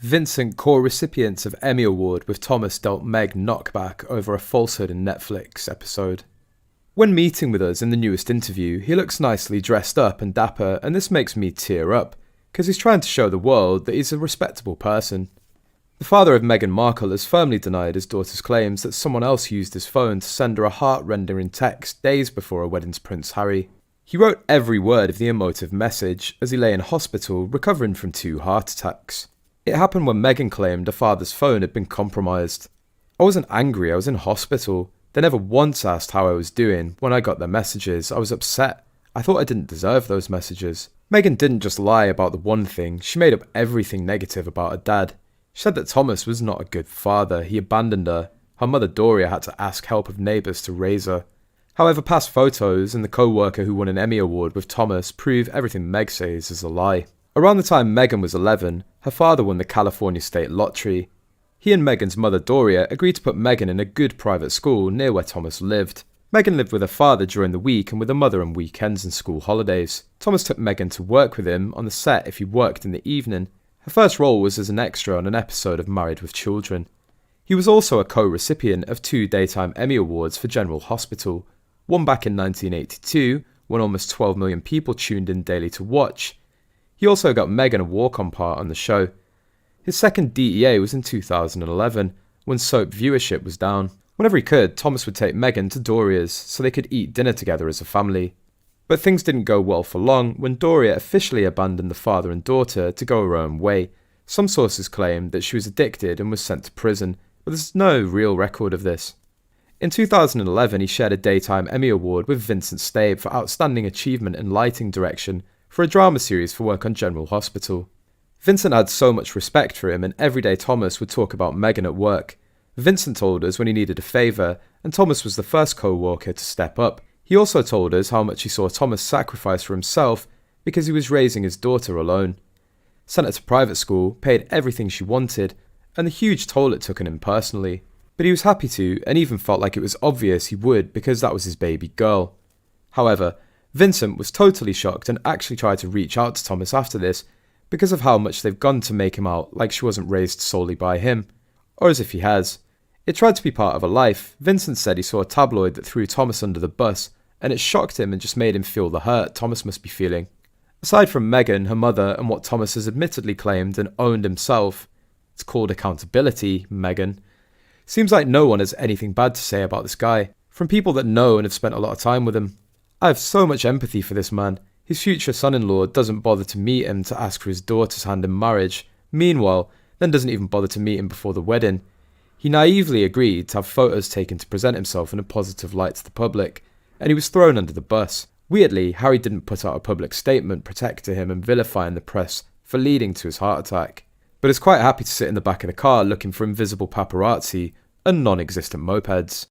Vincent Corecipients of Emmy Award with Thomas dealt Meg knockback over a Falsehood in Netflix episode. When meeting with us in the newest interview, he looks nicely dressed up and dapper, and this makes me tear up, because he's trying to show the world that he's a respectable person. The father of Meghan Markle has firmly denied his daughter's claims that someone else used his phone to send her a heart-rending text days before her wedding to Prince Harry. He wrote every word of the emotive message as he lay in hospital recovering from 2 heart attacks. It happened when Meghan claimed her father's phone had been compromised. I wasn't angry, I was in hospital. They never once asked how I was doing. When I got their messages, I was upset. I thought I didn't deserve those messages. Meghan didn't just lie about the one thing, she made up everything negative about her dad. She said that Thomas was not a good father, he abandoned her. Her mother Doria had to ask help of neighbours to raise her. However, past photos and the coworker who won an Emmy Award with Thomas prove everything Meg says is a lie. Around the time Meghan was 11, her father won the California state lottery. He and Meghan's mother Doria agreed to put Meghan in a good private school near where Thomas lived. Meghan lived with her father during the week and with her mother on weekends and school holidays. Thomas took Meghan to work with him on the set if he worked in the evening. Her first role was as an extra on an episode of Married with Children. He was also a co-recipient of 2 daytime Emmy Awards for General Hospital, one back in 1982 when almost 12 million people tuned in daily to watch. He also got Meghan a walk-on part on the show. His second DEA was in 2011, when soap viewership was down. Whenever he could, Thomas would take Meghan to Doria's so they could eat dinner together as a family. But things didn't go well for long when Doria officially abandoned the father and daughter to go her own way. Some sources claim that she was addicted and was sent to prison, but there's no real record of this. In 2011, he shared a Daytime Emmy Award with Vincent for Outstanding Achievement in Lighting Direction for a drama series for work on General Hospital. Vincent had so much respect for him, and every day Thomas would talk about Meghan at work. Vincent told us when he needed a favour, and Thomas was the first co-worker to step up. He also told us how much he saw Thomas sacrifice for himself because he was raising his daughter alone. Sent her to private school, paid everything she wanted, and the huge toll it took on him personally. But he was happy to, and even felt like it was obvious he would because that was his baby girl. However, Vincent was totally shocked and actually tried to reach out to Thomas after this because of how much they've gone to make him out like she wasn't raised solely by him, or as if he has. It tried to be part of her life. Vincent said he saw a tabloid that threw Thomas under the bus, and it shocked him and just made him feel the hurt Thomas must be feeling. Aside from Meghan, her mother, and what Thomas has admittedly claimed and owned himself, it's called accountability, Meghan. Seems like no one has anything bad to say about this guy, from people that know and have spent a lot of time with him. I have so much empathy for this man. His future son-in-law doesn't bother to meet him to ask for his daughter's hand in marriage. Meanwhile, then doesn't even bother to meet him before the wedding. He naively agreed to have photos taken to present himself in a positive light to the public, and he was thrown under the bus. Weirdly, Harry didn't put out a public statement protecting him and vilifying the press for leading to his heart attack, but is quite happy to sit in the back of the car looking for invisible paparazzi and non-existent mopeds.